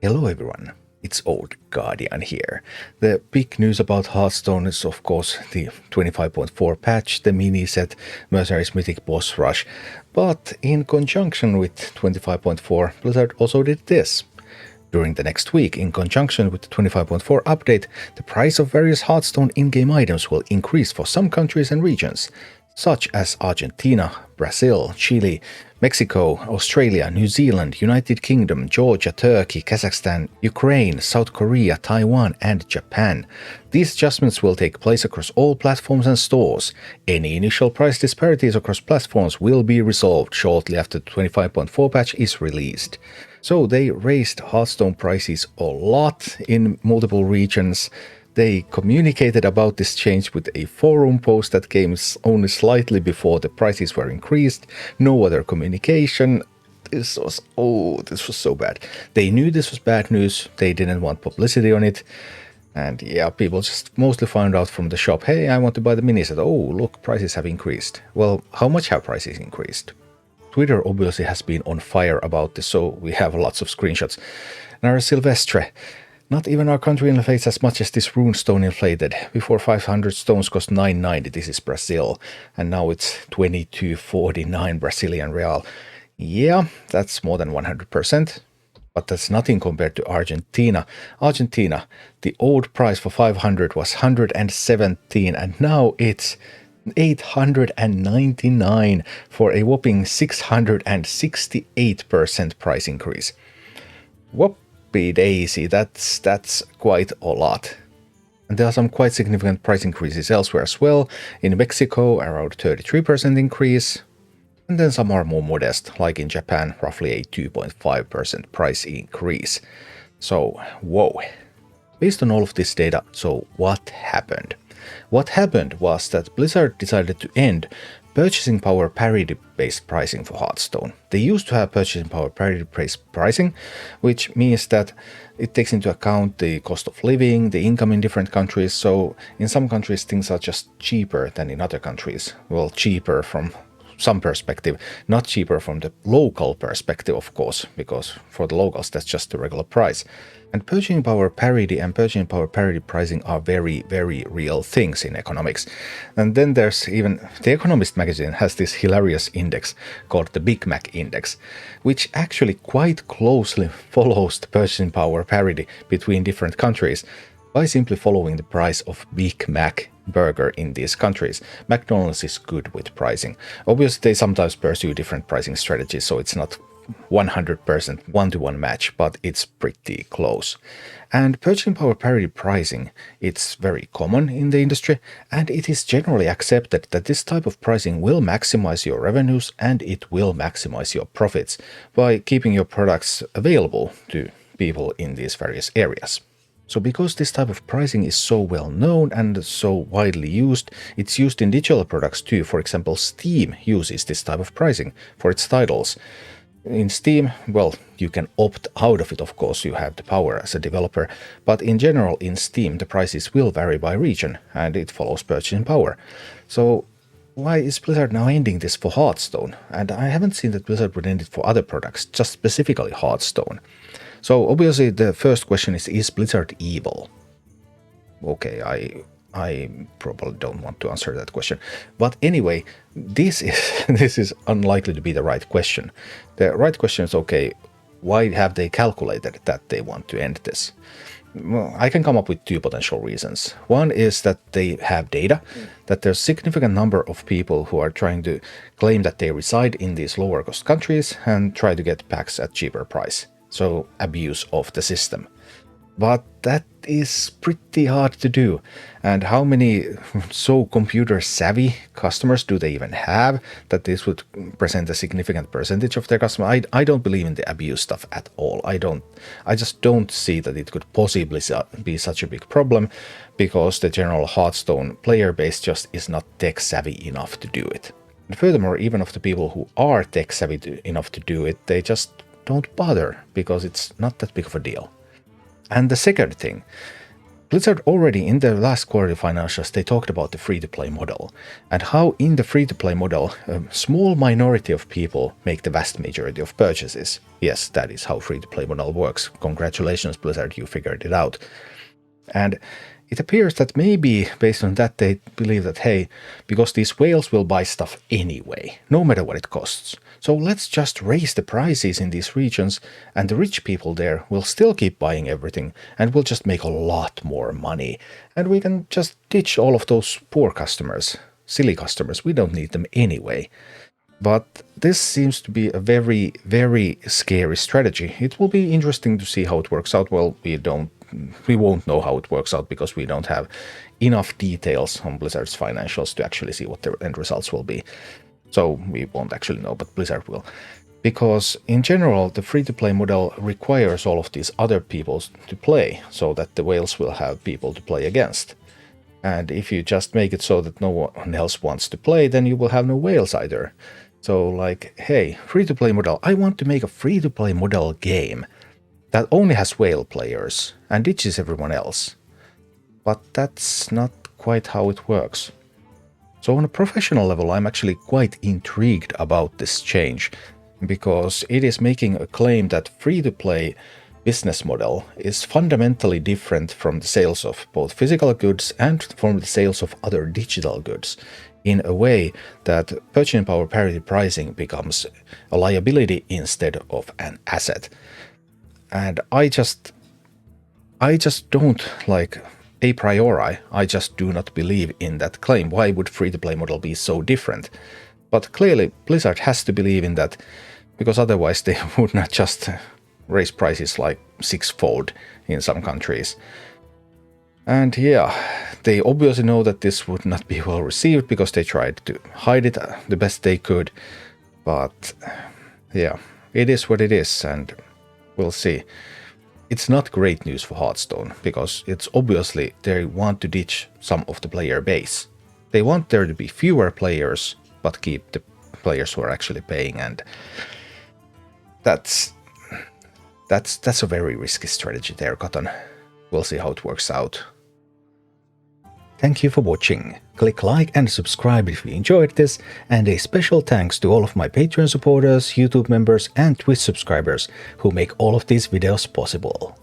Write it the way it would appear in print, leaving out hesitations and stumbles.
Hello everyone, it's Old Guardian here. The big news about Hearthstone is of course the 25.4 patch, the mini set, Mercenaries Mythic Boss Rush, but in conjunction with 25.4, Blizzard also did this. During the next week, in conjunction with the 25.4 update, the price of various Hearthstone in-game items will increase for some countries and regions, such as Argentina, Brazil, Chile, Mexico, Australia, New Zealand, United Kingdom, Georgia, Turkey, Kazakhstan, Ukraine, South Korea, Taiwan, and Japan. These adjustments will take place across all platforms and stores. Any initial price disparities across platforms will be resolved shortly after the 25.4 patch is released. So they raised Hearthstone prices a lot in multiple regions. They communicated about this change with a forum post that came only slightly before the prices were increased. No other communication. This was so bad. They knew this was bad news. They didn't want publicity on it. And yeah, people just mostly found out from the shop, hey, I want to buy the mini set. Oh, look, prices have increased. Well, how much have prices increased? Twitter obviously has been on fire about this, so we have lots of screenshots. Nara Silvestre. Not even our country inflates as much as this rune stone inflated. Before 500 stones cost 990, this is Brazil, and now it's 2249 Brazilian real. Yeah, that's more than 100%, but that's nothing compared to Argentina. Argentina, the old price for 500 was 117, and now it's 899 for a whopping 668% price increase. Whoopie daisy, that's quite a lot. And there are some quite significant price increases elsewhere as well. In Mexico, around 33% increase. And then some are more modest, like in Japan, roughly a 2.5% price increase. So, whoa. Based on all of this data, so what happened? What happened was that Blizzard decided to end purchasing power parity-based pricing for Hearthstone. They used to have purchasing power parity-based pricing, which means that it takes into account the cost of living, the income in different countries, so in some countries things are just cheaper than in other countries. Well, cheaper from some perspective, not cheaper from the local perspective, of course, because for the locals that's just the regular price. And purchasing power parity and purchasing power parity pricing are very, very real things in economics. And then there's even, The Economist magazine has this hilarious index called the Big Mac Index, which actually quite closely follows the purchasing power parity between different countries by simply following the price of Big Mac burger in these countries. McDonald's is good with pricing. Obviously, they sometimes pursue different pricing strategies, so it's not 100% one-to-one match, but it's pretty close. And purchasing power parity pricing, it's very common in the industry, and it is generally accepted that this type of pricing will maximize your revenues and it will maximize your profits by keeping your products available to people in these various areas. So because this type of pricing is so well known and so widely used, it's used in digital products too. For example, Steam uses this type of pricing for its titles. In Steam, well, you can opt out of it, of course, you have the power as a developer, but in general in Steam the prices will vary by region and it follows purchasing power. So why is Blizzard now ending this for Hearthstone? And I haven't seen that Blizzard would end it for other products, just specifically Hearthstone. So obviously the first question is Blizzard evil? Okay, I probably don't want to answer that question. But anyway, this is unlikely to be the right question. The right question is, okay, why have they calculated that they want to end this? Well, I can come up with two potential reasons. One is that they have data, that there's a significant number of people who are trying to claim that they reside in these lower cost countries and try to get packs at cheaper price. So abuse of the system. But that is pretty hard to do. And how many so computer savvy customers do they even have that this would present a significant percentage of their customers? I don't believe in the abuse stuff at all. I just don't see that it could possibly be such a big problem because the general Hearthstone player base just is not tech savvy enough to do it. And furthermore, even of the people who are tech savvy enough to do it, they just don't bother because it's not that big of a deal. And the second thing, Blizzard already in their last quarterly financials, they talked about the free-to-play model and how in the free-to-play model, a small minority of people make the vast majority of purchases. Yes, that is how free-to-play model works. Congratulations, Blizzard, you figured it out. And it appears that maybe based on that they believe that, hey, because these whales will buy stuff anyway, no matter what it costs. So let's just raise the prices in these regions and the rich people there will still keep buying everything and we'll just make a lot more money. And we can just ditch all of those poor customers, silly customers, we don't need them anyway. But this seems to be a very, very scary strategy. It will be interesting to see how it works out. Well, we won't know how it works out because we don't have enough details on Blizzard's financials to actually see what the end results will be. So we won't actually know, but Blizzard will. Because in general, the free-to-play model requires all of these other people to play so that the whales will have people to play against. And if you just make it so that no one else wants to play, then you will have no whales either. So like, hey, free-to-play model, I want to make a free-to-play model game that only has whale players and ditches everyone else. But that's not quite how it works. So on a professional level, I'm actually quite intrigued about this change, because it is making a claim that free-to-play business model is fundamentally different from the sales of both physical goods and from the sales of other digital goods, in a way that purchasing power parity pricing becomes a liability instead of an asset. And I just don't, like, a priori, I just do not believe in that claim. Why would free-to-play model be so different? But clearly Blizzard has to believe in that, because otherwise they would not just raise prices like sixfold in some countries. And yeah, they obviously know that this would not be well received because they tried to hide it the best they could. But yeah, it is what it is, and we'll see. It's not great news for Hearthstone, because it's obviously they want to ditch some of the player base. They want there to be fewer players, but keep the players who are actually paying, and that's a very risky strategy there, Cotton. We'll see how it works out. Thank you for watching. Click like and subscribe if you enjoyed this, and a special thanks to all of my Patreon supporters, YouTube members and Twitch subscribers who make all of these videos possible.